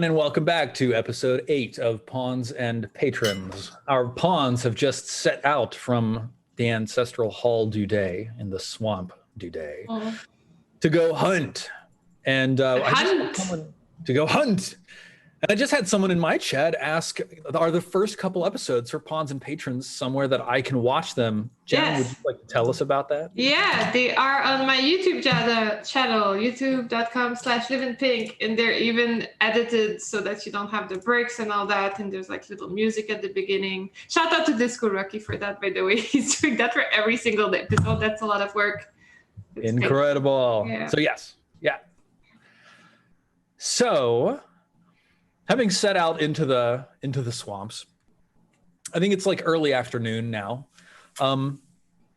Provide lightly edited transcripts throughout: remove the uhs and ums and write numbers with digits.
and welcome back to episode 8 of Pawns and Patrons. Our pawns have just set out from the ancestral hall Duday in the swamp Duday to go hunt. And to go hunt. And I just had someone in my chat ask, are the first couple episodes for Pawns and Patrons somewhere that I can watch them? Jen, Yes. would you like to tell us about that? Yeah, they are on my YouTube channel, youtube.com/Livinpink, and they're even edited so that you don't have the breaks and all that, and there's like little music at the beginning. Shout out to DiscoRocky for that, by the way. He's doing that for every single episode. That's a lot of work. It's Incredible. Yeah. So yes, yeah. So having set out into the swamps, I think it's like early afternoon now.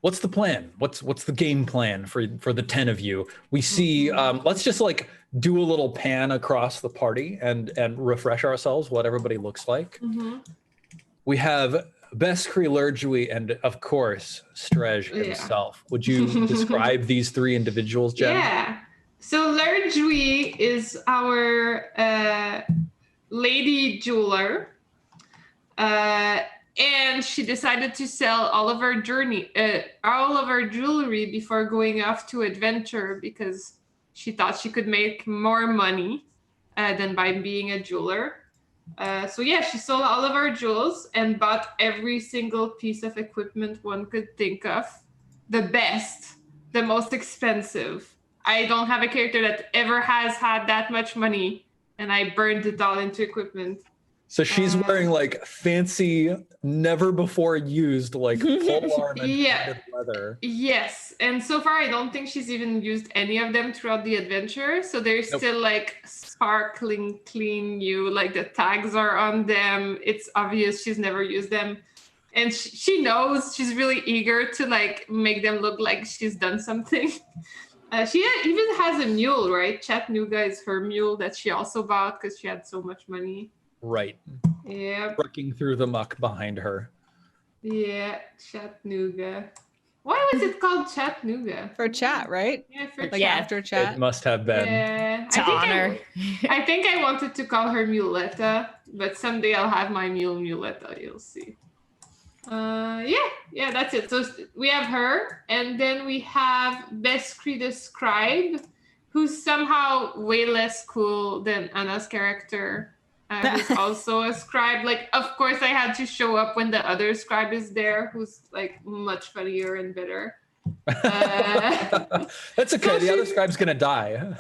What's the plan? What's the game plan for the 10 of you? We see. Let's just like do a little pan across the party and refresh ourselves what everybody looks like. We have Beskri, Lurjui, and of course Strej himself. Would you describe these three individuals, Jen? Yeah. So Lurjui is our lady jeweler, and she decided to sell all of her jewelry before going off to adventure because she thought she could make more money than by being a jeweler. So yeah, she sold all of her jewels and bought every single piece of equipment one could think of. The best, the most expensive. I don't have a character that ever has had that much money, and I burned it all into equipment. So she's wearing like fancy, never before used, like pole arm and padded leather. Yes, and so far I don't think she's even used any of them throughout the adventure. So they're still like sparkling clean new, like the tags are on them. It's obvious she's never used them. And she knows, she's really eager to like make them look like she's done something. She even has a mule, right? Chattanooga is her mule that she also bought because she had so much money. Right. Yeah. Trucking through the muck behind her. Yeah, Chattanooga. Why was it called Chattanooga? For chat, right? Yeah, for like chat. after chat. It must have been. Yeah. To honor. I think I wanted to call her Muletta, but someday I'll have my mule Muletta, you'll see. Yeah, that's it. So we have her, and then we have Beskri the Scribe, who's somehow way less cool than Anna's character, who's also a scribe. Like, of course, I had to show up when the other scribe is there, who's like much funnier and better. That's okay. The other scribe's gonna die.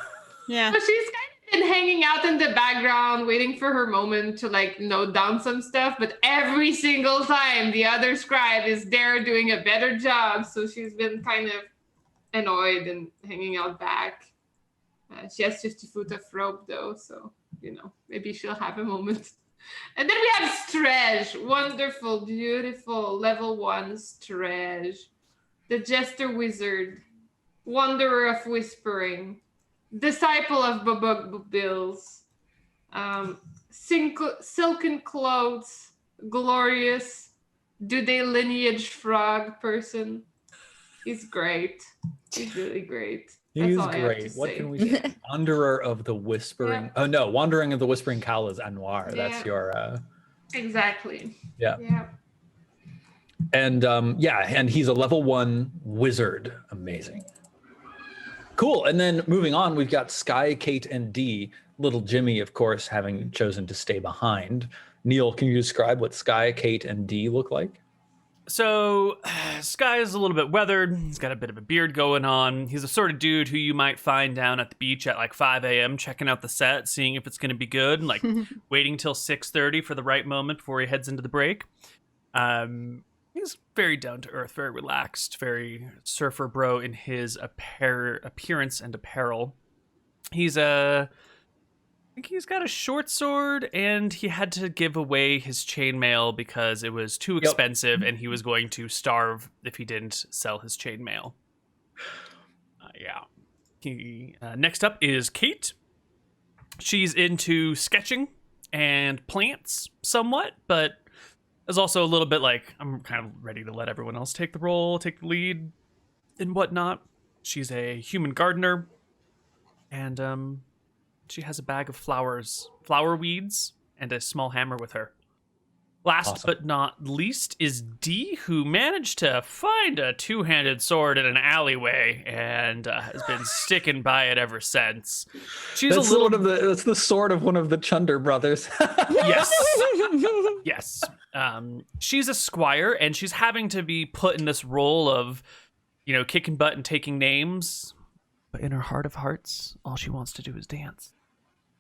Yeah. So she's kind of been hanging out in the background, waiting for her moment to like note down some stuff. But every single time, the other scribe is there doing a better job. So she's been kind of annoyed and hanging out back. She has 50 foot of rope though, so you know, maybe she'll have a moment. And then we have Strej, wonderful, beautiful, level 1 Strej, the Jester Wizard, Wanderer of Whispering, Disciple of Bubug Bills, Silken Clothes, Glorious, Duday Lineage Frog person. He's great. He's really great. He's great. What can we say? Wanderer of the Whispering. Yeah. Oh no, Wandering of the Whispering Cowl is Anwar. That's your Exactly. Yeah. And and he's a level 1 wizard. Amazing. Cool. And then moving on, we've got Sky, Kate, and Dee. Little Jimmy, of course, having chosen to stay behind. Neil, can you describe what Sky, Kate, and Dee look like? So, Sky is a little bit weathered. He's got a bit of a beard going on. He's the sort of dude who you might find down at the beach at like 5 a.m. checking out the set, seeing if it's going to be good, and like waiting till 6:30 for the right moment before he heads into the break. He's very down to earth, very relaxed, very surfer bro in his appearance and apparel. He's I think he's got a short sword, and he had to give away his chainmail because it was too expensive, and he was going to starve if he didn't sell his chainmail. Next up is Kate. She's into sketching and plants somewhat, but is also a little bit like, I'm kind of ready to let everyone else take the role, take the lead, and whatnot. She's a human gardener, and She has a bag of flower weeds, and a small hammer with her. Last but not least is Dee, who managed to find a two-handed sword in an alleyway and has been sticking by it ever since. That's the sword of one of the Chunder brothers. Yes. Yes. She's a squire, and she's having to be put in this role of, kicking butt and taking names. But in her heart of hearts, all she wants to do is dance.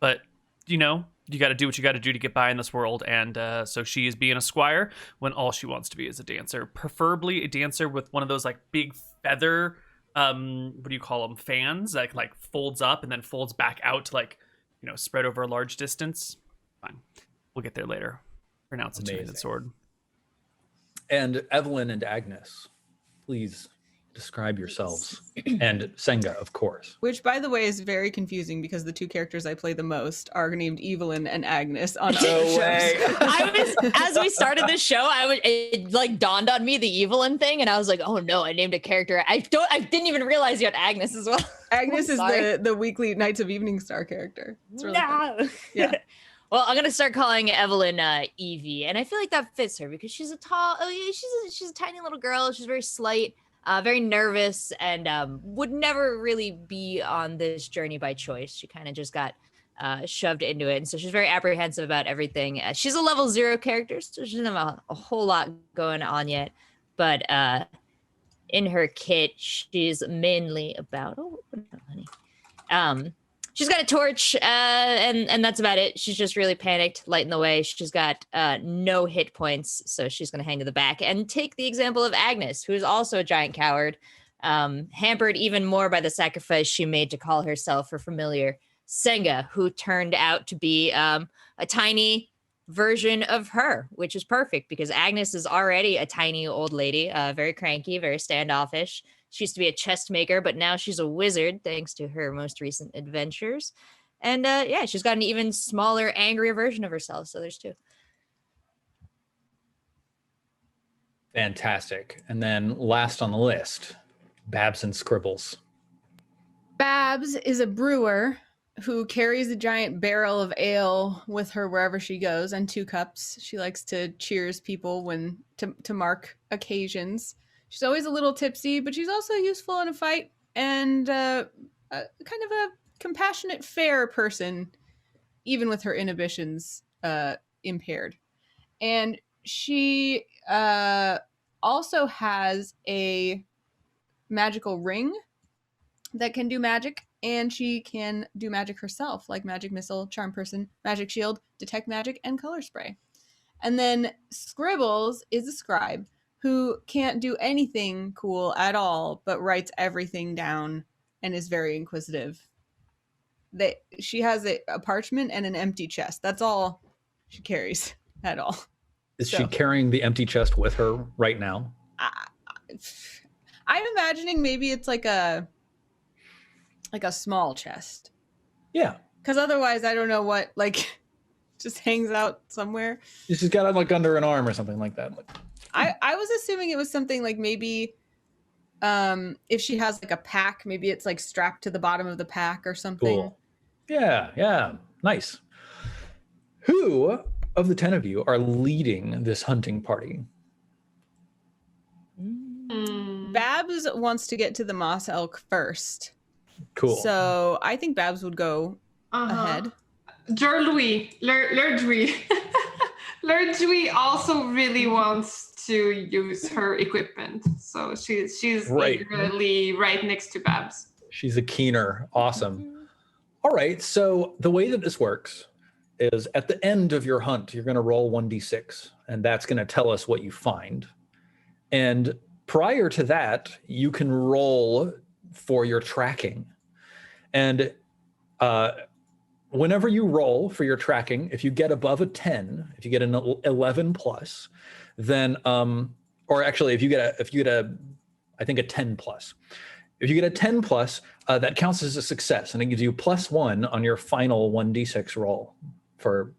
But, you got to do what you got to do to get by in this world. And so she is being a squire when all she wants to be is a dancer. Preferably a dancer with one of those, big feather, what do you call them, fans that, folds up and then folds back out to, spread over a large distance. Fine. We'll get there later. Pronounce a two-handed sword. And Evelyn and Agnes, please describe yourselves. And Senga, of course. Which, by the way, is very confusing because the two characters I play the most are named Evelyn and Agnes on other shows. As we started this show, it dawned on me the Evelyn thing, and I was like, oh no, I named a character. I didn't even realize you had Agnes as well. Agnes is the weekly Knights of Evening Star character. It's really fun. Yeah. Well, I'm gonna start calling Evelyn Evie, and I feel like that fits her because she's a tiny little girl. She's very slight. Very nervous, and would never really be on this journey by choice. She kind of just got shoved into it, and so she's very apprehensive about everything. She's a level 0 character, so she doesn't have a whole lot going on yet. But in her kit, she's mainly about honey. She's got a torch, and that's about it. She's just really panicked, lighting the way. She's got no hit points, so she's going to hang to the back. And take the example of Agnes, who is also a giant coward, hampered even more by the sacrifice she made to call herself her familiar Senga, who turned out to be a tiny version of her, which is perfect because Agnes is already a tiny old lady, very cranky, very standoffish. She used to be a chest maker, but now she's a wizard thanks to her most recent adventures. And she's got an even smaller, angrier version of herself. So there's two. Fantastic. And then last on the list, Babs and Scribbles. Babs is a brewer who carries a giant barrel of ale with her wherever she goes and 2 cups. She likes to cheers people to mark occasions. She's always a little tipsy, but she's also useful in a fight and kind of a compassionate, fair person, even with her inhibitions impaired. And she also has a magical ring that can do magic, and she can do magic herself, like Magic Missile, Charm Person, Magic Shield, Detect Magic, and Color Spray. And then Scribbles is a scribe who can't do anything cool at all, but writes everything down and is very inquisitive. She has a parchment and an empty chest. That's all she carries at all. Is she carrying the empty chest with her right now? I'm imagining maybe it's like a small chest. Yeah. Because otherwise, I don't know what, just hangs out somewhere. She's got it under an arm or something like that. I was assuming it was something like maybe if she has a pack, maybe it's strapped to the bottom of the pack or something. Cool. Yeah. Nice. Who of the 10 of you are leading this hunting party? Babs wants to get to the Moss Elk first. Cool. So I think Babs would go ahead. Lerdwi also really wants to use her equipment, so she's really right next to Babs. She's a keener. Awesome. All right, so the way that this works is at the end of your hunt, you're going to roll 1d6, and that's going to tell us what you find. And prior to that, you can roll for your tracking. And whenever you roll for your tracking, if you get above a 10, if you get an 11 plus, then, or actually if you get I think a 10 plus. If you get a 10 plus, that counts as a success, and it gives you +1 on your final 1d6 roll for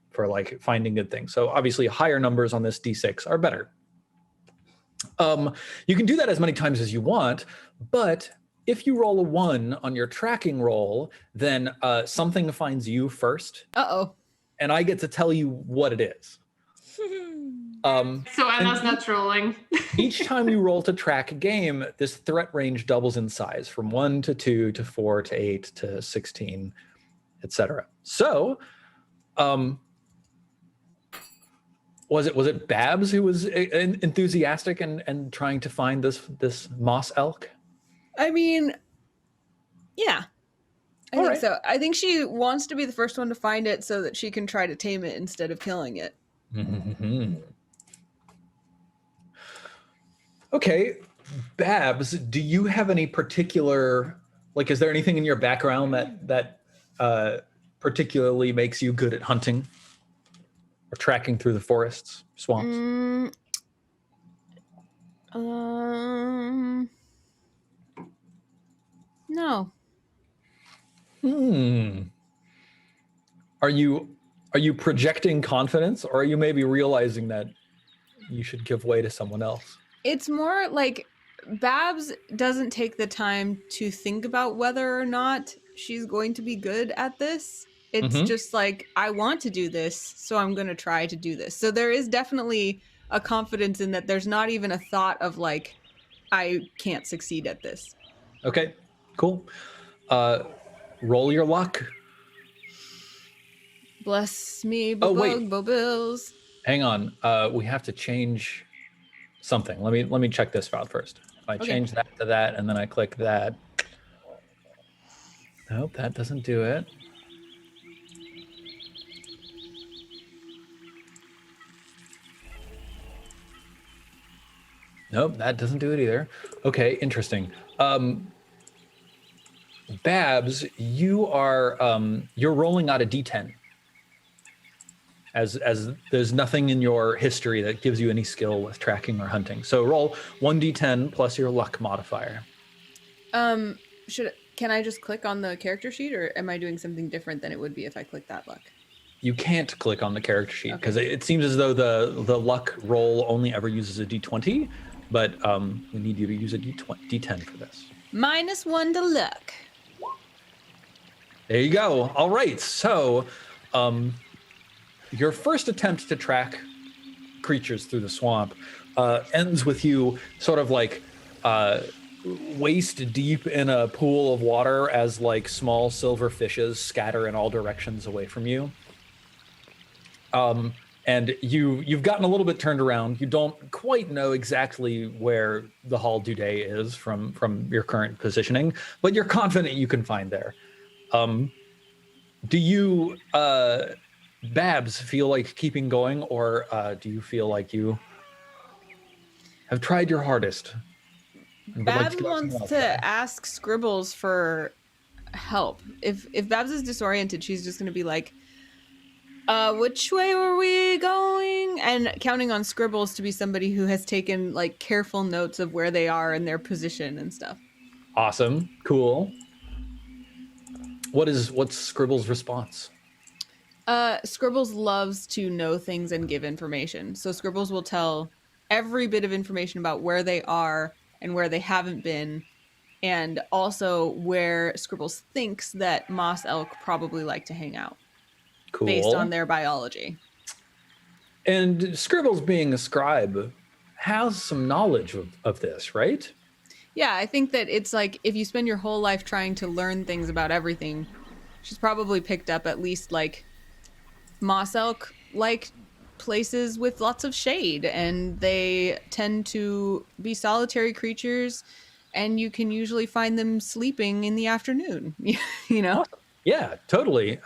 finding good things. So obviously higher numbers on this d6 are better. You can do that as many times as you want, but if you roll a 1 on your tracking roll, then something finds you first, Uh-oh. and I get to tell you what it is. So Anna's not trolling. Each time you roll to track a game, this threat range doubles in size from 1 to 2 to 4 to 8 to 16, etc. So, was it Babs who was enthusiastic and trying to find this moss elk? I mean, yeah. I All think right. so. I think she wants to be the first one to find it so that she can try to tame it instead of killing it. Okay, Babs, do you have any particular, like, is there anything in your background that particularly makes you good at hunting or tracking through the forests, swamps? No. Are you projecting confidence, or are you maybe realizing that you should give way to someone else? It's more like Babs doesn't take the time to think about whether or not she's going to be good at this. It's just like, I want to do this, so I'm going to try to do this. So there is definitely a confidence in that. There's not even a thought of like, I can't succeed at this. Okay, cool. Roll your luck. Bless me, wait. bills. Hang on. We have to change something. Let me check this out first. If I change that to that, and then I click that. Nope, that doesn't do it. Nope, that doesn't do it either. Okay, interesting. Babs, you are you're rolling out a D10. As there's nothing in your history that gives you any skill with tracking or hunting. So roll 1d10 plus your luck modifier. Can I just click on the character sheet, or am I doing something different than it would be if I click that luck? You can't click on the character sheet because it seems as though the luck roll only ever uses a d20, but we need you to use a d10 for this. -1 to luck. There you go. All right. So your first attempt to track creatures through the swamp ends with you sort of like waist deep in a pool of water as like small silver fishes scatter in all directions away from you. And you've gotten a little bit turned around. You don't quite know exactly where the Hall du Day is from your current positioning, but you're confident you can find there. Do you, Babs, feel like keeping going, or do you feel like you have tried your hardest? Babs wants to ask Scribbles for help. If Babs is disoriented, she's just going to be like, which way were we going? And counting on Scribbles to be somebody who has taken like careful notes of where they are and their position and stuff. Awesome. Cool. What's Scribbles' response? Scribbles loves to know things and give information. So Scribbles will tell every bit of information about where they are and where they haven't been, and also where Scribbles thinks that moss elk probably like to hang out. Cool. Based on their biology. And Scribbles, being a scribe, has some knowledge of this, right? Yeah, I think that it's like if you spend your whole life trying to learn things about everything, she's probably picked up at least like moss elk like places with lots of shade, and they tend to be solitary creatures, and you can usually find them sleeping in the afternoon. You know? Yeah, totally.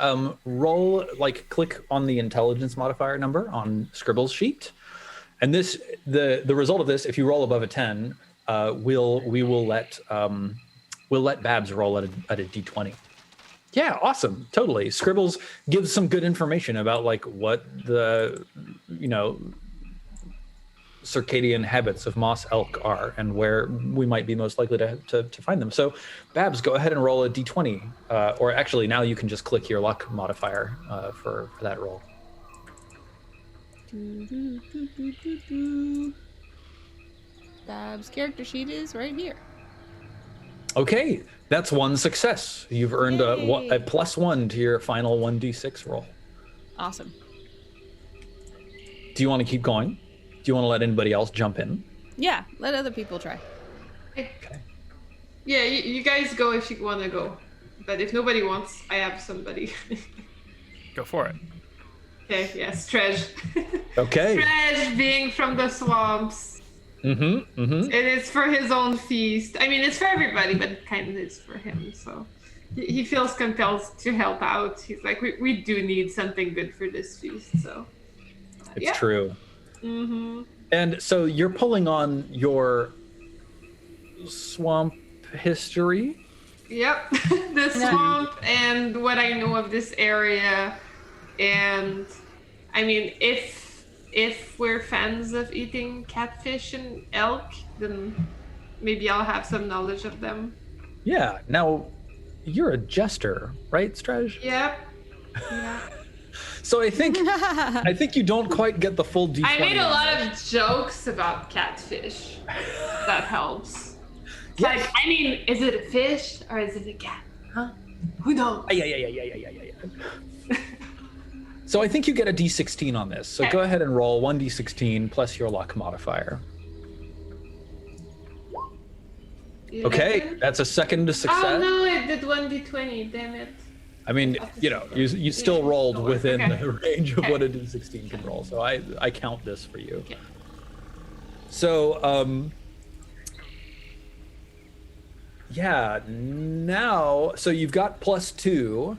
Roll, like, click on the intelligence modifier number on Scribbles' sheet, and this the result of this, if you roll above a 10, we'll let Babs roll at a d20. Yeah, awesome, totally. Scribbles gives some good information about like what the circadian habits of moss elk are and where we might be most likely to find them. So Babs, go ahead and roll a d20, or actually now you can just click your luck modifier for that roll. Babs' character sheet is right here. Okay, that's one success. You've earned a Yay. +1 to your final 1d6 roll. Awesome. Do you want to keep going? Do you want to let anybody else jump in? Yeah, let other people try. Okay. Yeah, you guys go if you want to go. But if nobody wants, I have somebody. Go for it. Okay, yes, Tresh. Okay. Tresh being from the swamps. Mm-hmm. It is for his own feast. I mean, it's for everybody, but it kind of is for him. So he feels compelled to help out. He's like, we do need something good for this feast. So It's true. Mm-hmm. And so you're pulling on your swamp history. Yep, the swamp and what I know of this area, and I mean, if we're fans of eating catfish and elk, then maybe I'll have some knowledge of them. Yeah. Now, you're a jester, right, Strej? Yep. Yeah. So I think you don't quite get the full D20. I made a lot of jokes about catfish. That helps. Yes. Like, I mean, is it a fish or is it a cat? Huh? Who knows? Yeah. So I think you get a D16 on this. So Okay. go ahead and roll 1D16 plus your luck modifier. Okay, 11? that's a second success. Oh no, it did 1d20. Damn it. I mean, you still rolled within Okay. the range of Okay. what a D16 can roll. So I count this for you. Okay. So yeah, now so you've got +2,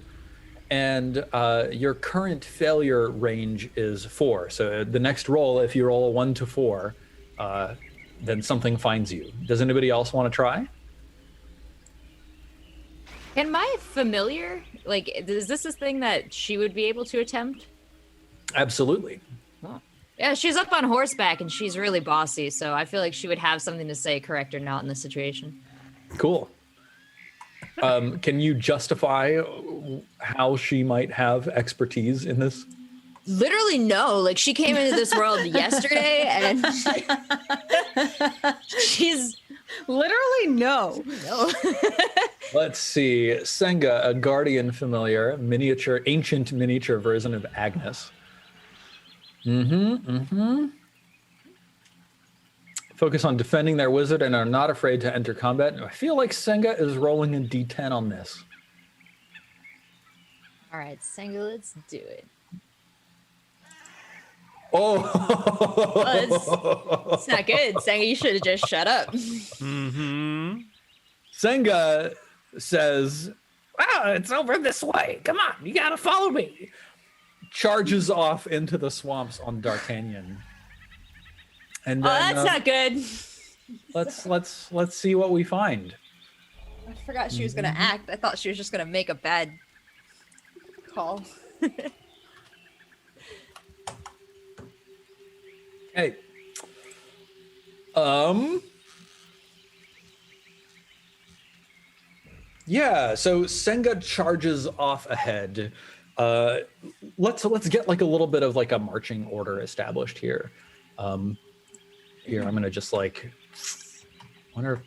and your current failure range is 4. So the next roll, if you roll a 1 to 4, then something finds you. Does anybody else want to try? Can my familiar, like, is this a thing that she would be able to attempt? Absolutely. Yeah, she's up on horseback and she's really bossy, so I feel like she would have something to say, correct or not, in this situation. Cool. Can you justify how she might have expertise in this? Literally, no. Like, she came into this world yesterday and she's. Literally, no. No. Let's see. Senga, a guardian familiar, ancient miniature version of Agnes. Focus on defending their wizard and are not afraid to enter combat. I feel like Senga is rolling a D10 on this. All right, Senga, let's do it. Oh, It's not good. Senga, you should have just shut up. Mm-hmm. Senga says, "Wow, it's over this way. Come on, you gotta follow me." Charges off into the swamps on D'Artagnan. And Oh, then, that's not good. let's see what we find. I forgot she was gonna act. I thought she was just gonna make a bad call. Hey. Yeah, so Senga charges off ahead. Let's get like a little bit of like a marching order established here. Here, I'm gonna just like wonder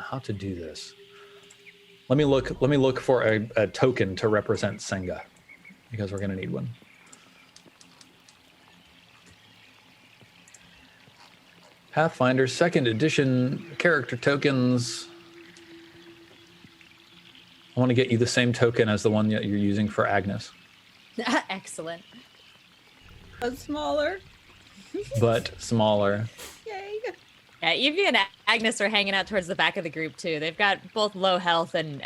how to do this. Let me look for a token to represent Senga, because we're gonna need one. Pathfinder 2nd edition character tokens. I want to get you the same token as the one that you're using for Agnes, Excellent. But smaller. but smaller. Yay. Yeah, Evie and Agnes are hanging out towards the back of the group too. They've got both low health and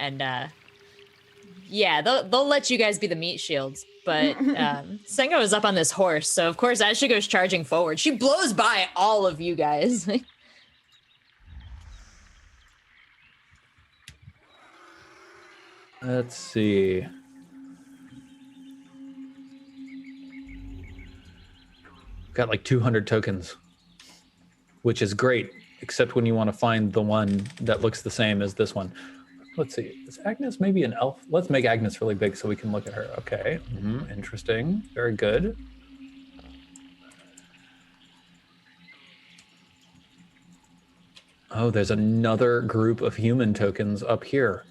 yeah, they'll let you guys be the meat shields. But Sengo is up on this horse, so of course as she goes charging forward, she blows by all of you guys. Let's see. Got like 200 tokens, which is great, except when you want to find the one that looks the same as this one. Let's see. Is Agnes maybe an elf? Let's make Agnes really big so we can look at her. Okay. Interesting. Very good. Oh, there's another group of human tokens up here.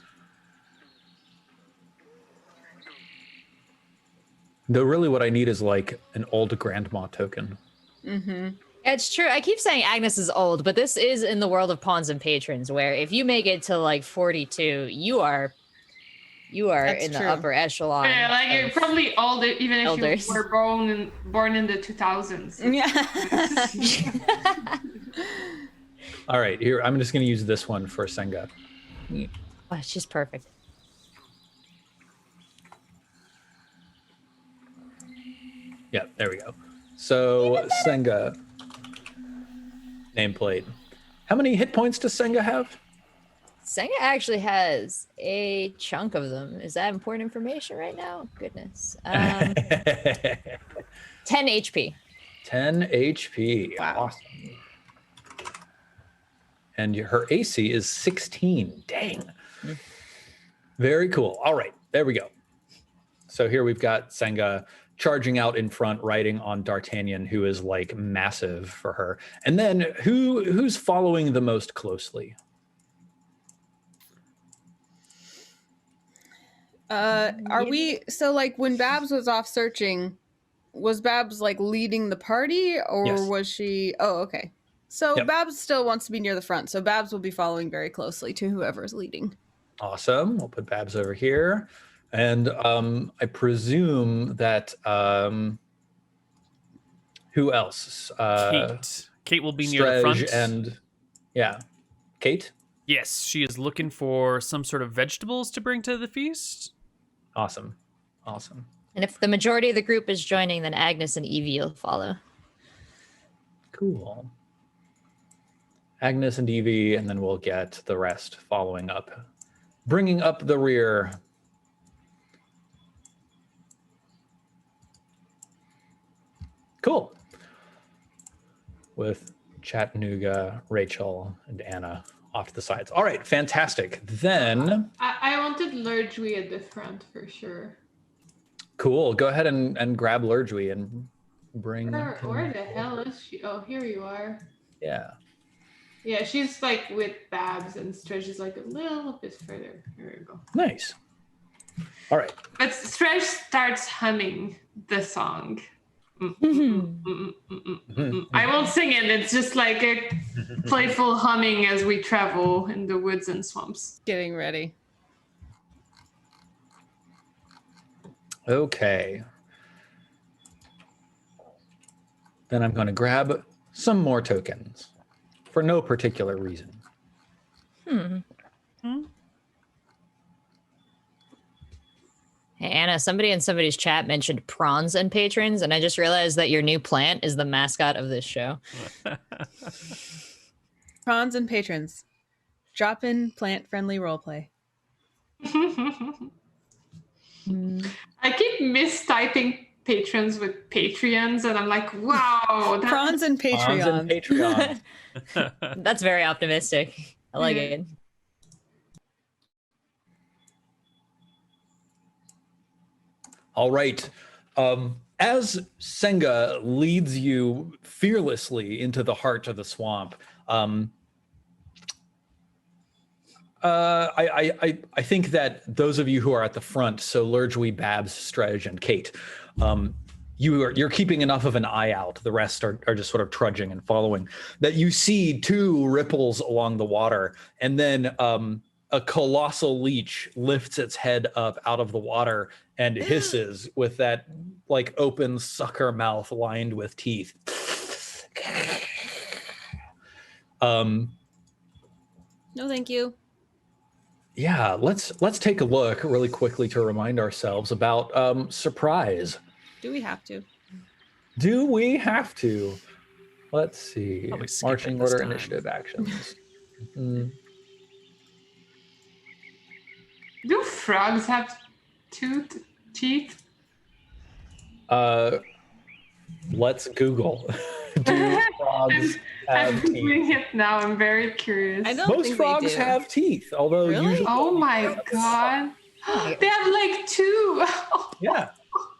Though really what I need is like an old grandma token. Mm-hmm. It's true. I keep saying Agnes is old, but this is in the world of pawns and patrons, where if you make it to like 42, you are That's in the true. upper echelon. Yeah, like you're of probably older, even if elders. you were born in the 2000s. Yeah. All right, here, I'm just going to use this one for Senga. Oh, she's perfect. Yeah, there we go. So, Senga, nameplate. How many hit points does Senga have? Senga actually has a chunk of them. Is that important information right now? Goodness. 10 HP. 10 HP. Wow. Awesome. And her AC is 16. Dang. Very cool. All right, there we go. So here we've got Senga charging out in front, riding on D'Artagnan, who is like massive for her. And then who's following the most closely? Are we so like when Babs was off searching, was Babs like leading the party or Yes. was she? Oh, okay. So Yep. Babs still wants to be near the front, so Babs will be following very closely to whoever's leading. Awesome. We'll put Babs over here. And I presume that who else? Kate. Kate will be near the Strej front. and yeah, Kate. Yes, she is looking for some sort of vegetables to bring to the feast. Awesome. Awesome. And if the majority of the group is joining, then Agnes and Evie will follow. Cool. Agnes and Evie, and then we'll get the rest following up, bringing up the rear. Cool. With Chattanooga, Rachel, and Anna off to the sides. All right, fantastic. Then, I wanted Lurjui at the front for sure. cool. Go ahead and grab Lurjui and bring. Where the hell is she? Oh, here you are. Yeah. Yeah, she's like with Babs and Stretch is like a little bit further. Here we go. Nice. All right. But Stretch starts humming the song. I won't sing it. It's just like a playful humming as we travel in the woods and swamps. Getting ready. Okay. Then I'm going to grab some more tokens for no particular reason. Hey, Anna, somebody in somebody's chat mentioned prawns and patrons, and I just realized that your new plant is the mascot of this show. Prawns and patrons. Drop in plant friendly roleplay. I keep mistyping patrons with Patreons, and I'm like, wow. Prawns and Prawns and Patreon. Patreon. That's very optimistic. I like it. All right. As Senga leads you fearlessly into the heart of the swamp, I think that those of you who are at the front, so Lurjui, Babs, Strej, and Kate, you're keeping enough of an eye out. The rest are just sort of trudging and following. That you see two ripples along the water, and then a colossal leech lifts its head up out of the water and hisses with that like open sucker mouth lined with teeth. No, thank you. Yeah, let's take a look really quickly to remind ourselves about surprise. Do we have to? Do we have to? Let's see. Probably skip Marching it this order time. initiative actions. Do frogs have teeth? Let's Google. Do frogs I'm have teeth? Googling it now. I'm very curious. I don't Most think frogs they do. have teeth, although Really? usually. Oh my god. They have like two. Yeah,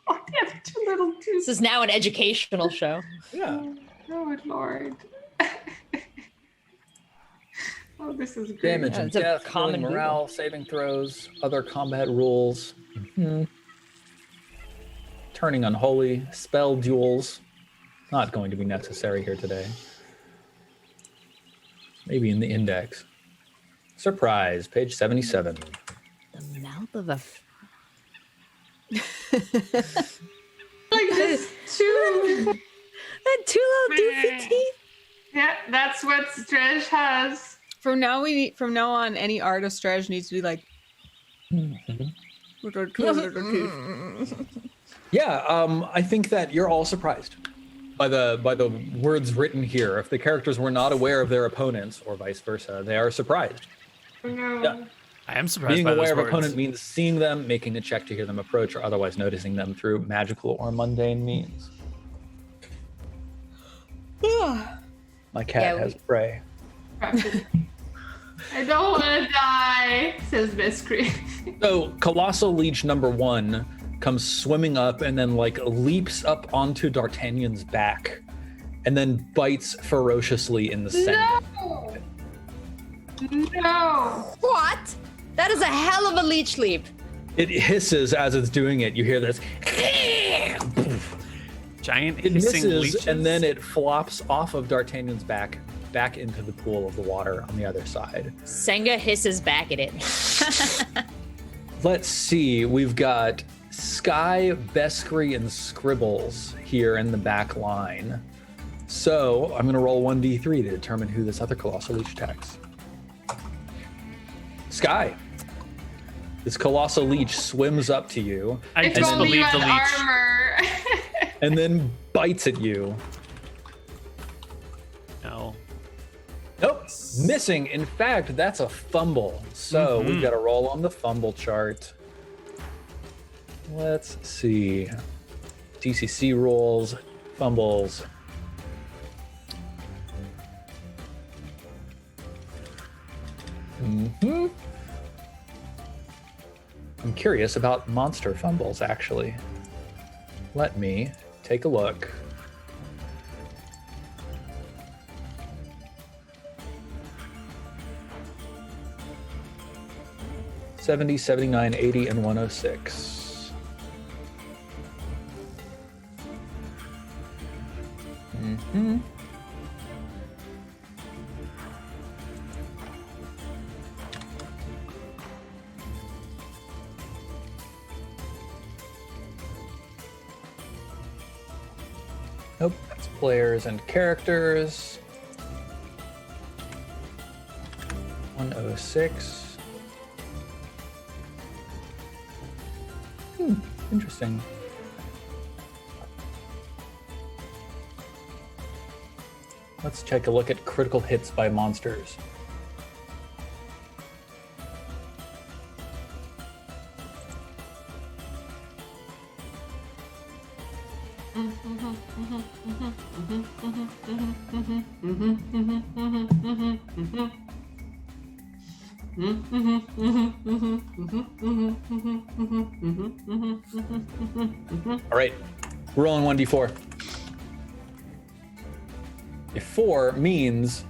They have two little This teeth. is now an educational show. yeah. Oh Lord. Oh, this is great. Damage Yeah, and it's a death, common healing morale, saving throws, other combat rules. Turning unholy, spell duels. Not going to be necessary here today. Maybe in the index. Surprise, page 77. The mouth of a. Like this too. That two little doofy teeth. Yeah, that's what Stretch has. From now on, any art of Stretch needs to be like. Yeah, I think that you're all surprised by the words written here. If the characters were not aware of their opponents, or vice versa, they are surprised. No. Yeah. I am surprised Being by those aware of words. opponent means seeing them, making a check to hear them approach, or otherwise noticing them through magical or mundane means. My cat Yeah, has prey. I don't want to die, says Biscuit. So Colossal Leech number 1 comes swimming up and then like leaps up onto D'Artagnan's back and then bites ferociously in the center. No! No! What? That is a hell of a leech leap. It hisses as it's doing it. You hear this. Giant It hissing misses leeches. and then it flops off of D'Artagnan's back into the pool of the water on the other side. Senga hisses back at it. Let's see. We've got Sky, Beskry, and Scribbles here in the back line. So I'm going to roll 1d3 to determine who this other Colossal Leech attacks. Sky. This Colossal Leech swims up to you I If just only you believe the had leech. armor. and then bites at you. No. Nope, missing. In fact, that's a fumble. So we've got to roll on the fumble chart. Let's see. DCC rules, fumbles. I'm curious about monster fumbles, actually. Let me take a look. $70, $79, $80, and $106. Nope, that's players and characters. 106. Interesting. Let's take a look at critical hits by monsters. All right, we're rolling 1d4. A 4 means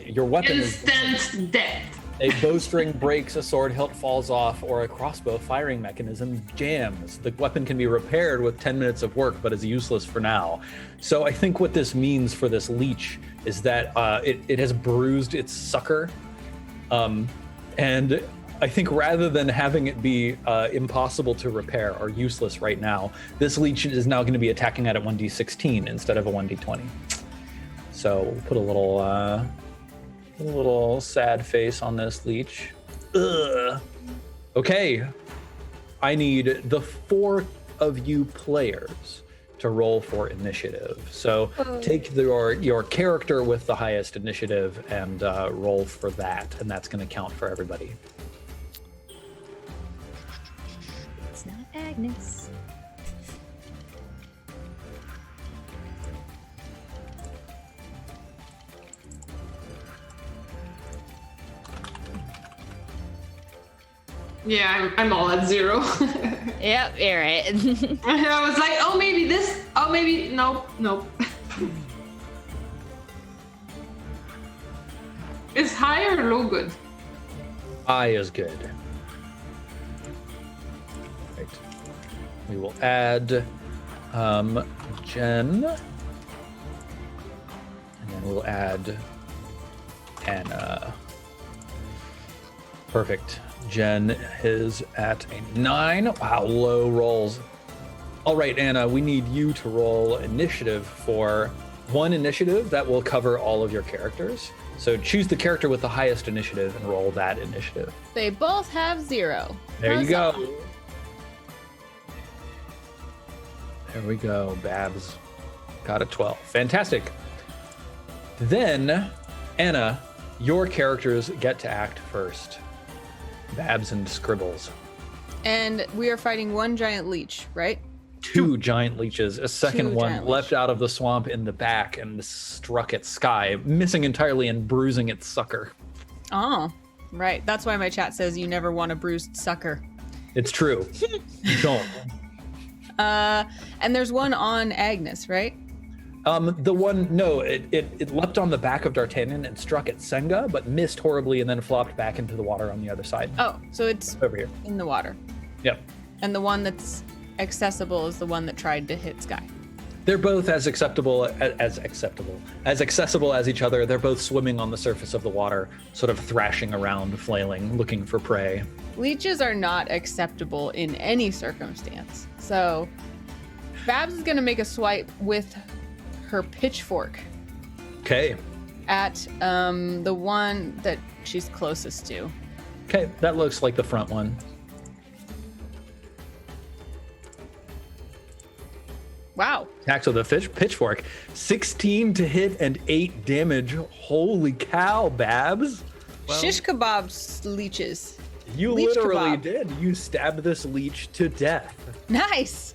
your weapon is Instant death. a bowstring breaks, a sword hilt falls off, or a crossbow firing mechanism jams. The weapon can be repaired with 10 minutes of work, but is useless for now. So I think what this means for this leech is that it has bruised its sucker. And I think rather than having it be impossible to repair or useless right now, this leech is now going to be attacking at a 1d16 instead of a 1d20. So we'll put a little sad face on this leech. Ugh. Okay, I need the 4 of you players to roll for initiative. So take your character with the highest initiative and roll for that, and that's going to count for everybody. It's not Agnes. Yeah, I'm all at 0. Yep, you're right. I was like, oh, maybe this. Oh, maybe. Nope. Is high or low good? High is good. Right. We will add Jen. And then we'll add Anna. Perfect. Jen is at a 9. Wow, low rolls. All right, Anna, we need you to roll initiative for one initiative that will cover all of your characters. So choose the character with the highest initiative and roll that initiative. They both have 0. There you Huzzah. go. There we go. Babs got a 12. Fantastic. Then, Anna, your characters get to act first. Babs and Scribbles. And we are fighting one giant leech, right? 2 giant leeches. A second Two one giant leapt out of the swamp in the back and struck at Sky, missing entirely and bruising its sucker. Oh, right. That's why my chat says you never want a bruised sucker. It's true. Don't. And there's one on Agnes, right? The one, no, it leapt on the back of D'Artagnan and struck at Senga, but missed horribly and then flopped back into the water on the other side. Oh, so it's Over here. in the water. Yep. And the one that's accessible is the one that tried to hit Sky. They're both as accessible as each other. They're both swimming on the surface of the water, sort of thrashing around, flailing, looking for prey. Leeches are not acceptable in any circumstance. So Babs is going to make a swipe with her pitchfork Okay. at the one that she's closest to. Okay, that looks like the front one. Wow. Attacks with a pitchfork. 16 to hit and 8 damage. Holy cow, Babs. Well- Shish kebabs, leeches. You Leech literally kebab. did. You stabbed this leech to death. Nice.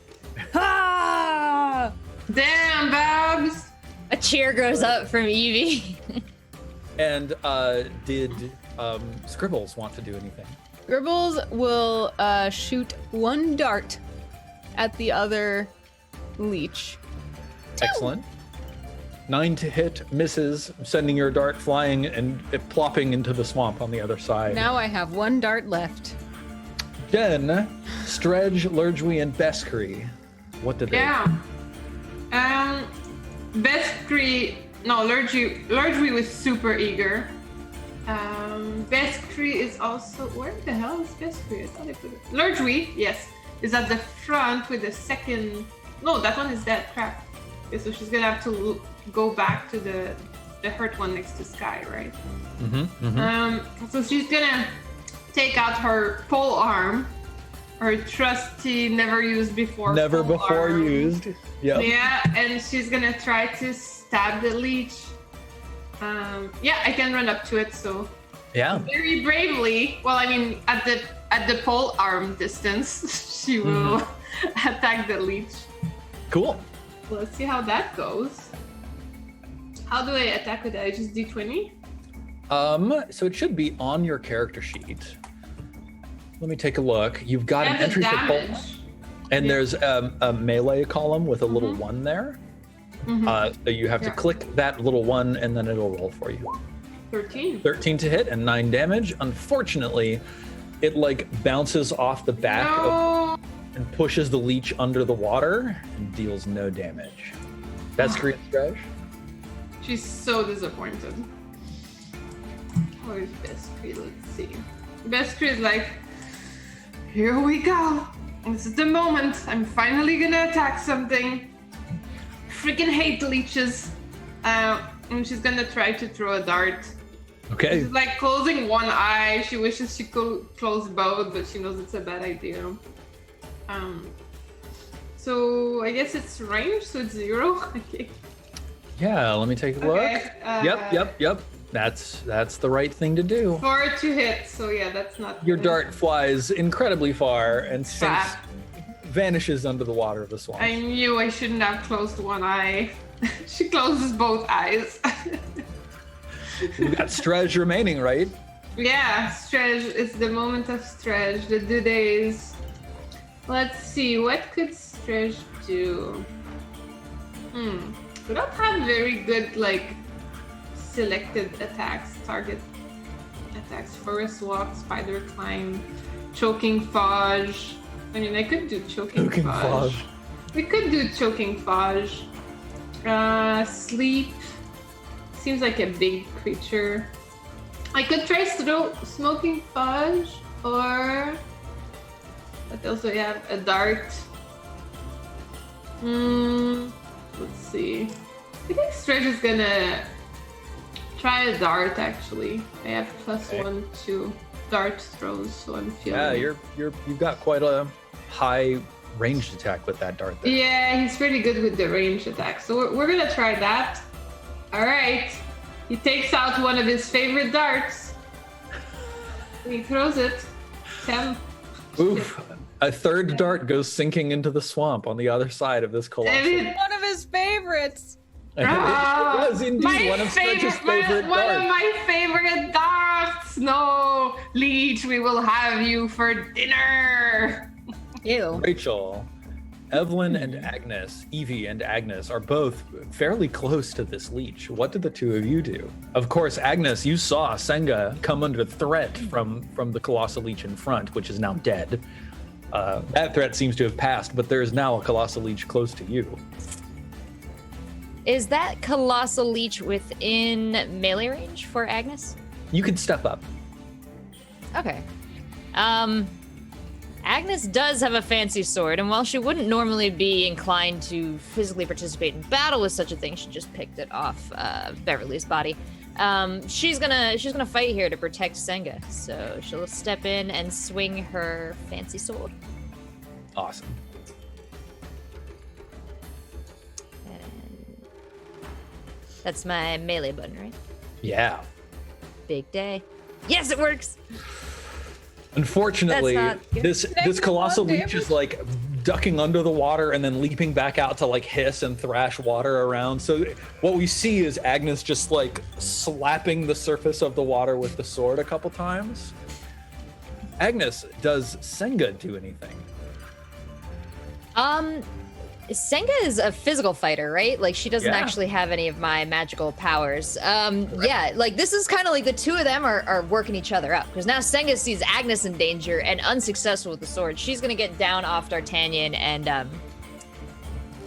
Ah! Damn, Babs. A cheer goes up from Evie. And did Scribbles want to do anything? Gribbles will shoot one dart at the other leech. Excellent. 9 to hit, misses, sending your dart flying and it plopping into the swamp on the other side. Now I have one dart left. Jen, Stredge, Lurgui, and Beskri. What did they Yeah. Lurgui was super eager. Beskri is also, where the hell is Beskri? I thought I put it. Lurgui, yes, is at the front with the second. No, that one is dead. Crap. Okay, so she's gonna have to go back to the hurt one next to Sky, right? So she's gonna take out her pole arm, her trusty, never used before. Never pole before arm. used. Yep. Yeah, and she's gonna try to stab the leech. Yeah, I can run up to it, so Yeah. very bravely. Well, I mean, at the pole arm distance, she will attack the leech. Cool. Let's see how that goes. How do I attack with that? I just D20? So it should be on your character sheet. Let me take a look. You've got an And the entry for pole, damage. and there's a melee column with a little 1 there. So you have to Yeah. click that little 1 and then it'll roll for you. 13. 13 to hit and 9 damage. Unfortunately, it like bounces off the back of, No. and pushes the leech under the water and deals no damage. That's green stretch. She's so disappointed. Where's Beskri? Let's see. Beskri is like, here we go. This is the moment. I'm finally gonna attack something. Freaking hate leeches. And she's gonna try to throw a dart. Okay. She's like closing one eye. She wishes she could close both, but she knows it's a bad idea. So I guess it's range, so it's 0. Okay. Yeah, let me take a look. Okay, Yep. That's the right thing to do. 4 to hit, so yeah, that's not Your good. dart flies incredibly far and sinks, Crap. vanishes under the water of the swamp. I knew I shouldn't have closed one eye. She closes both eyes. We've got Stretch remaining, right? Yeah, stretch. It's the moment of stretch. The due days. Let's see, what could stretch do? We don't have very good, like, selected attacks, target attacks, forest walk, spider climb, choking fudge. I mean, I could do choking fudge. We could do choking fudge. Sleep. Seems like a big creature. I could try smoking fudge, or what else do we have? A dart. Let's see. I think Stretch is gonna try a dart. Actually, I have +1 to dart throws, so I'm feeling. Yeah, you've got quite a high ranged attack with that dart there. Yeah, he's pretty good with the ranged attack, so we're gonna try that. All right, he takes out one of his favorite darts. He throws it. 10. Oof. A third dart goes sinking into the swamp on the other side of this colossal. One of his favorites. It was indeed one of Stretch's favorite one darts. of my favorite darts. No, Leech, we will have you for dinner. Ew. Rachel, Evelyn and Agnes, Evie and Agnes are both fairly close to this leech. What did the two of you do? Of course, Agnes, you saw Senga come under threat from the colossal leech in front, which is now dead. That threat seems to have passed, but there is now a colossal leech close to you. Is that colossal leech within melee range for Agnes? You can step up. Okay. Agnes does have a fancy sword, and while she wouldn't normally be inclined to physically participate in battle with such a thing, she just picked it off Beverly's body. She's gonna fight here to protect Senga, so she'll step in and swing her fancy sword. Awesome. And that's my melee button, right? Yeah. Big day. Yes, it works. Unfortunately, That's not good. this colossal leech is like ducking under the water and then leaping back out to like hiss and thrash water around. So what we see is Agnes just like slapping the surface of the water with the sword a couple times. Agnes, does Senga do anything? Senga is a physical fighter, right? Like, she doesn't Yeah. actually have any of my magical powers. Yeah, like, this is kind of like the two of them are working each other up. Because now Senga sees Agnes in danger and unsuccessful with the sword. She's going to get down off D'Artagnan, and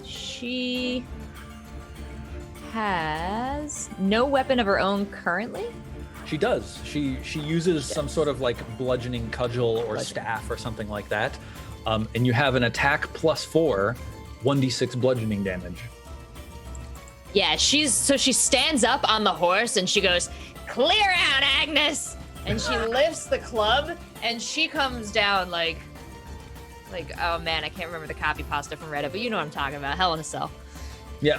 she has no weapon of her own currently. She does. She uses some sort of like bludgeoning cudgel or staff or something like that. And you have an attack +4, 1d6 bludgeoning damage. Yeah, she stands up on the horse and she goes, "Clear out, Agnes!" And she lifts the club and she comes down like, oh man, I can't remember the copy pasta from Reddit, but you know what I'm talking about. Hell in a Cell. Yeah.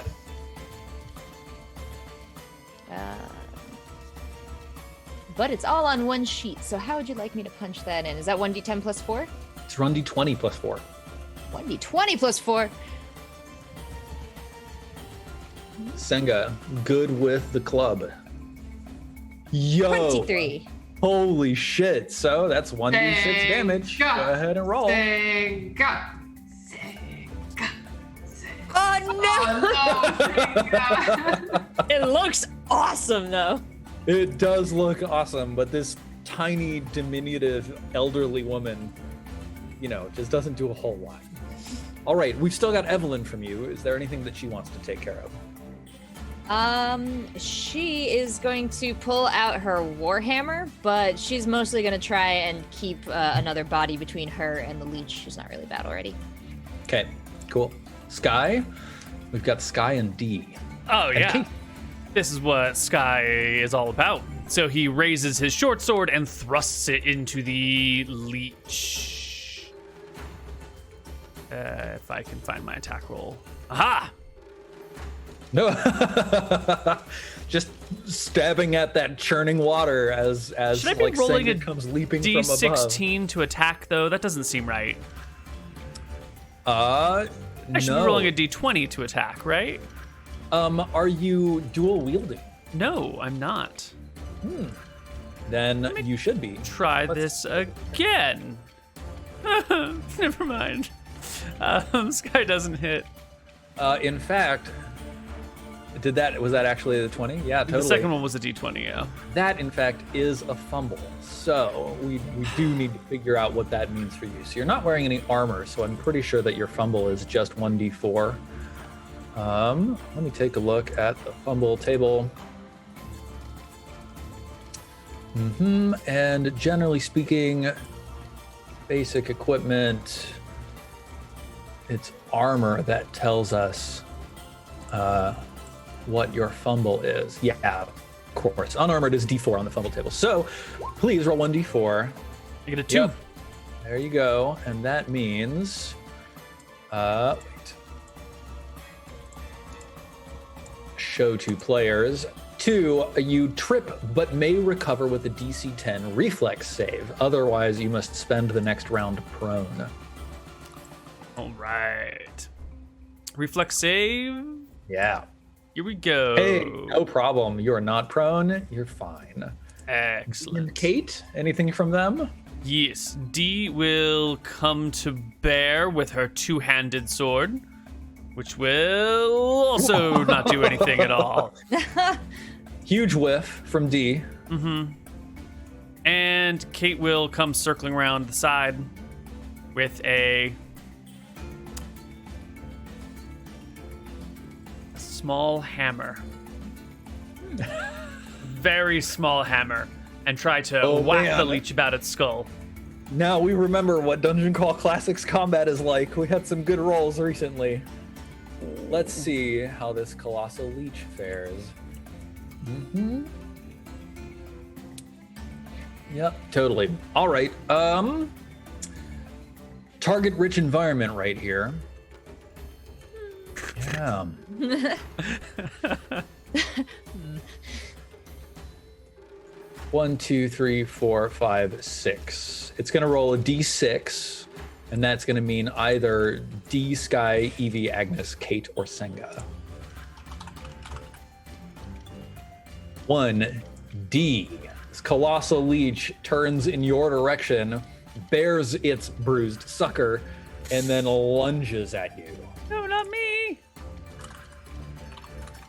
But it's all on one sheet, so how would you like me to punch that in? Is that 1d10 +4? It's 1d20 +4. 1d20 +4. Senga, good with the club. Yo! 23. Holy shit. So that's 1d6 damage. Go ahead and roll. Senga. Oh no! Oh no, Senga. It looks awesome though. It does look awesome, but this tiny, diminutive, elderly woman, just doesn't do a whole lot. All right, we've still got Evelyn from you. Is there anything that she wants to take care of? She is going to pull out her warhammer, but she's mostly going to try and keep another body between her and the leech. She's not really battle ready. Okay, cool. Sky? We've got Sky and D. Oh, And yeah. Kate. This is what Sky is all about. So he raises his short sword and thrusts it into the leech. If I can find my attack roll. Aha! No. Just stabbing at that churning water as Should I be like rolling Senga a comes leaping from above. D16 to attack, though? That doesn't seem right. I I should be rolling a D20 to attack, right? Are you dual wielding? No, I'm not. Then you should be. Try this again. Never mind. Sky doesn't hit. In fact, Was that actually the 20? Yeah, totally. The second one was a D20, yeah. That, in fact, is a fumble. So we do need to figure out what that means for you. So you're not wearing any armor, so I'm pretty sure that your fumble is just 1d4. Let me take a look at the fumble table. And generally speaking, basic equipment, it's armor that tells us what your fumble is. Yeah, of course. Unarmored is D4 on the fumble table. So please roll 1d4. You get a 2. Yep. There you go. And that means, wait. Show 2 players. 2, you trip but may recover with a DC 10 reflex save. Otherwise, you must spend the next round prone. All right. Reflex save. Yeah. Here we go. Hey, no problem. You're not prone. You're fine. Excellent. And Kate, anything from them? Yes. D will come to bear with her two-handed sword, which will also not do anything at all. Huge whiff from D. And Kate will come circling around the side with a small hammer. Very small hammer. And try to whack the leech about its skull. Now we remember what Dungeon Crawl Classics combat is like. We had some good rolls recently. Let's see how this Colossal Leech fares. Yep, totally. All right. Target rich environment right here. Yeah. 1, 2, 3, 4, 5, 6. It's gonna roll a D6, and that's gonna mean either D, Sky, Evie, Agnes, Kate, or Senga. 1, D. This Colossal Leech turns in your direction, bears its bruised sucker, and then lunges at you. No, not me.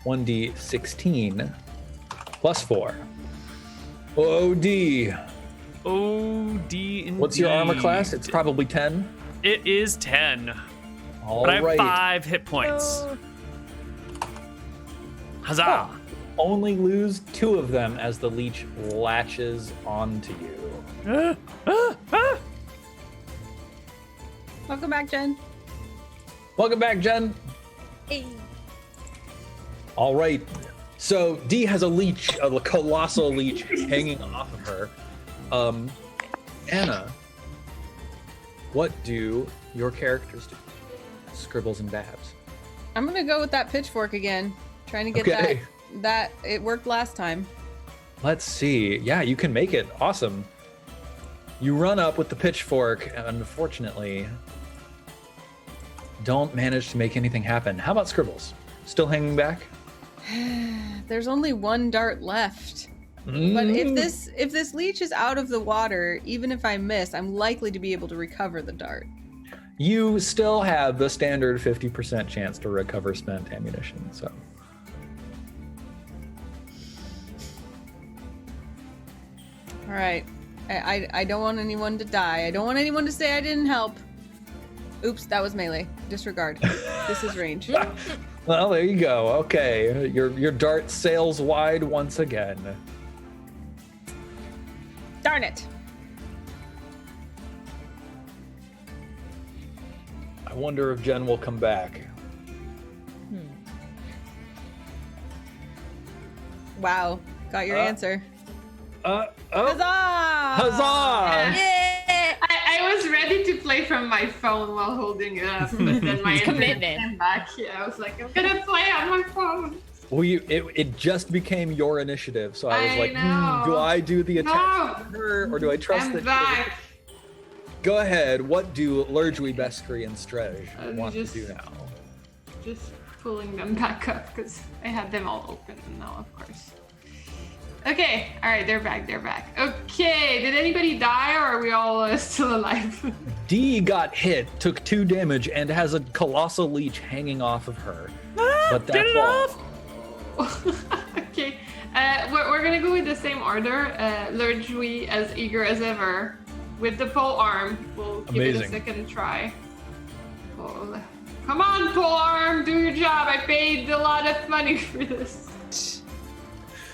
1d16 plus 4. OD. OD indeed. What's your armor class? It's probably 10. It is 10. All but I have right. 5 hit points. Huzzah! Only lose 2 of them as the leech latches onto you. Welcome back, Jen. Welcome back, Jen. Hey. All right. So D has a leech, a colossal leech hanging off of her. Anna, what do your characters do? Scribbles and Babs. I'm gonna go with that pitchfork again. Trying to get Okay. that it worked last time. Let's see. Yeah, you can make it. Awesome. You run up with the pitchfork, and unfortunately, don't manage to make anything happen. How about Scribbles? Still hanging back? There's only one dart left. But if this leech is out of the water, even if I miss, I'm likely to be able to recover the dart. You still have the standard 50% chance to recover spent ammunition, so. All right. I don't want anyone to die. I don't want anyone to say I didn't help. Oops, that was melee. Disregard. This is range. Well, there you go. Okay, your dart sails wide once again. Darn it. I wonder if Jen will come back. Wow. Got your answer. Oh. Huzzah! Huzzah! Yeah. I was ready to play from my phone while holding it up, but then my Commitment. internet came back. Yeah, I was like, I'm gonna play on my phone. Well, it just became your initiative, so I was I like, know. do I do the attack No. on her, or do I trust I'm that? back. Go ahead. What do Lurgui, Beskri, and Strej want just- to do now? Just pulling them back up because I had them all open now, of course. Okay, all right, they're back. Okay, did anybody die, or are we all still alive? D got hit, took 2 damage, and has a colossal leech hanging off of her. But that's get it all. off! Okay. We're gonna go with the same order. Lurjui as eager as ever. With the pole arm. We'll give it a Amazing. second try. Pole. Come on, pole arm, do your job. I paid a lot of money for this.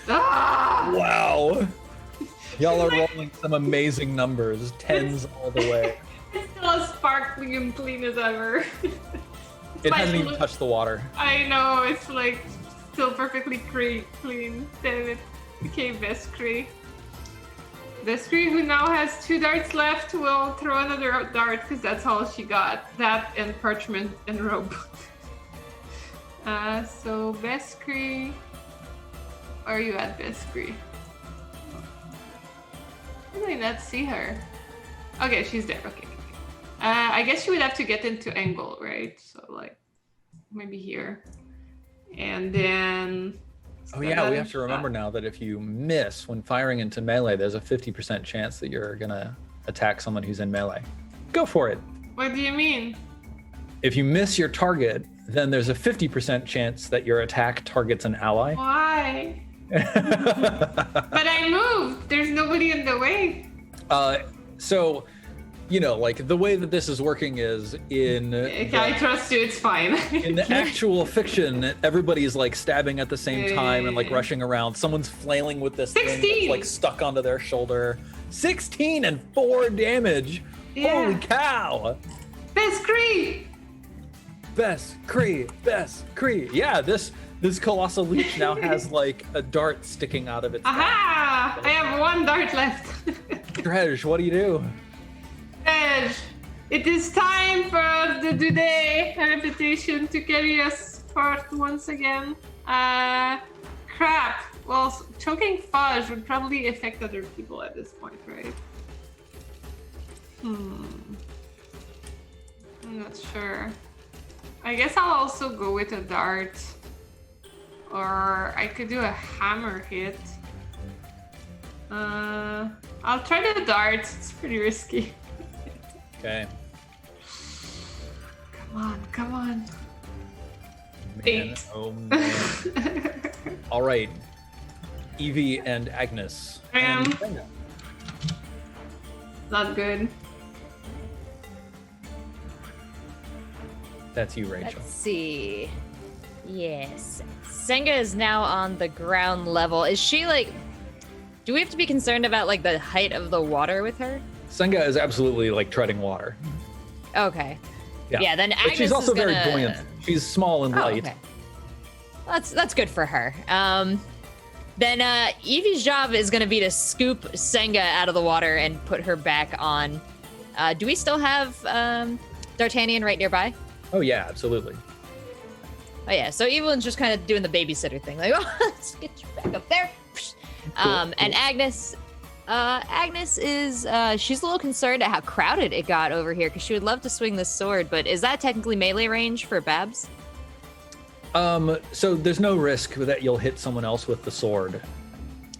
Ah! Wow. Y'all are rolling some amazing numbers. 10s all the way. It's still as sparkling and clean as ever. It hasn't even touched the water. I know, it's like still perfectly clean. Then it became Veskri. Veskri, who now has 2 darts left, will throw another dart because that's all she got. That and parchment and rope. So Veskri, where are you at, Veskri? How do I not see her? Okay, she's there. Okay. I guess you would have to get into angle, right? So like maybe here. And then Oh yeah, we have to remember now that if you miss when firing into melee, there's a 50% chance that you're gonna attack someone who's in melee. Go for it. What do you mean? If you miss your target, then there's a 50% chance that your attack targets an ally. Why? But I moved. There's nobody in the way. So, you know, like the way that this is working is in Okay, I trust you. It's fine. in the actual fiction, everybody's like stabbing at the same time and like Yeah. rushing around. Someone's flailing with this thing that's 16. like stuck onto their shoulder. 16 and 4 damage. Yeah. Holy cow! Best Cree! Best Cree. Yeah, this colossal leech now has like a dart sticking out of its back. Aha! I have 1 dart left. Dredge, what do you do? Edge, it is time for the today reputation to carry us forth once again. Crap. Well, choking fudge would probably affect other people at this point, right? I'm not sure. I guess I'll also go with a dart. Or I could do a hammer hit. I'll try the dart. It's pretty risky. Okay. Come on. Man, 8. oh man. All right. Evie and Agnes. And Senga. Not good. That's you, Rachel. Let's see. Yes. Senga is now on the ground level. Is she like... Do we have to be concerned about like the height of the water with her? Senga is absolutely like treading water. Okay. Yeah. Yeah, then But Agnes she's also is gonna... very buoyant. She's small and Oh, light. okay. That's good for her. Then Evie's job is gonna be to scoop Senga out of the water and put her back on. Do we still have D'Artagnan right nearby? Oh yeah, absolutely. Oh yeah, so Evelyn's just kind of doing the babysitter thing, like, oh, let's get you back up there. And Agnes is she's a little concerned at how crowded it got over here because she would love to swing this sword, but is that technically melee range for Babs? So there's no risk that you'll hit someone else with the sword,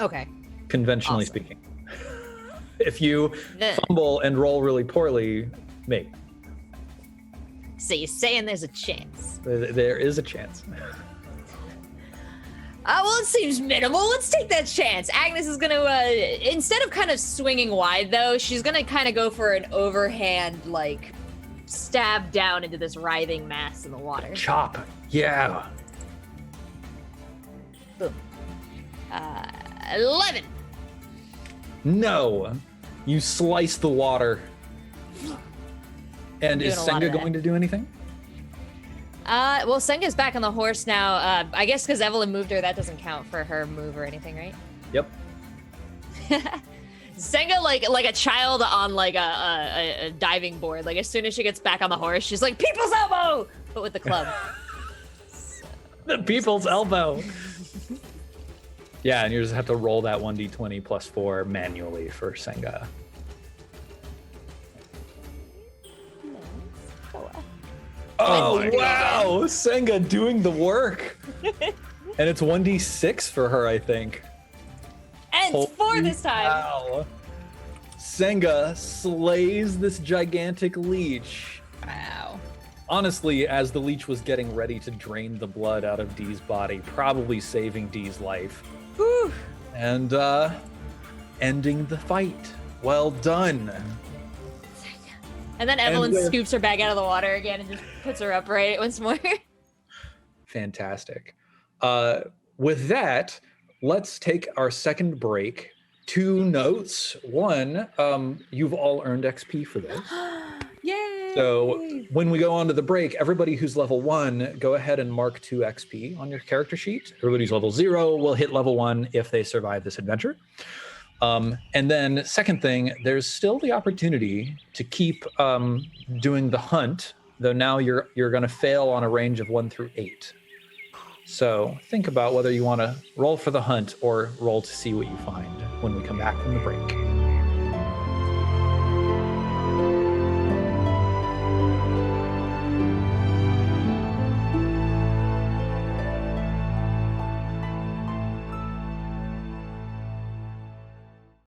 Okay. conventionally Awesome. speaking. If you fumble and roll really poorly, maybe. So you're saying there's a chance? There is a chance. Well, it seems minimal. Let's take that chance. Agnes is gonna, instead of kind of swinging wide, though, she's gonna kind of go for an overhand, like, stab down into this writhing mass in the water. Chop. Yeah. Boom. 11. No. You slice the water. And Doing is a lot Senga of that. going to do anything? Well, Senga's back on the horse now. I guess because Evelyn moved her, that doesn't count for her move or anything, right? Yep. Senga, like a child on like a diving board. Like as soon as she gets back on the horse, she's like, "People's elbow!" but with the club. The people's elbow. Yeah, and you just have to roll that 1d20 plus 4 manually for Senga. Oh, wow! Senga doing the work! And it's 1d6 for her, I think. And it's 4 this time. Wow. Senga slays this gigantic leech Wow. honestly, as the leech was getting ready to drain the blood out of Dee's body, probably saving Dee's life. Whew. And ending the fight. Well done. And then Evelyn with- scoops her back out of the water again and just puts her upright once more. Fantastic. With that, let's take our second break. 2 notes. One, you've all earned XP for this. Yay! So when we go on to the break, everybody who's level 1, go ahead and mark 2 XP on your character sheet. Everybody who's level 0 will hit level 1 if they survive this adventure. And then second thing, there's still the opportunity to keep doing the hunt, though now you're going to fail on a range of 1 through 8. So think about whether you want to roll for the hunt or roll to see what you find when we come back from the break.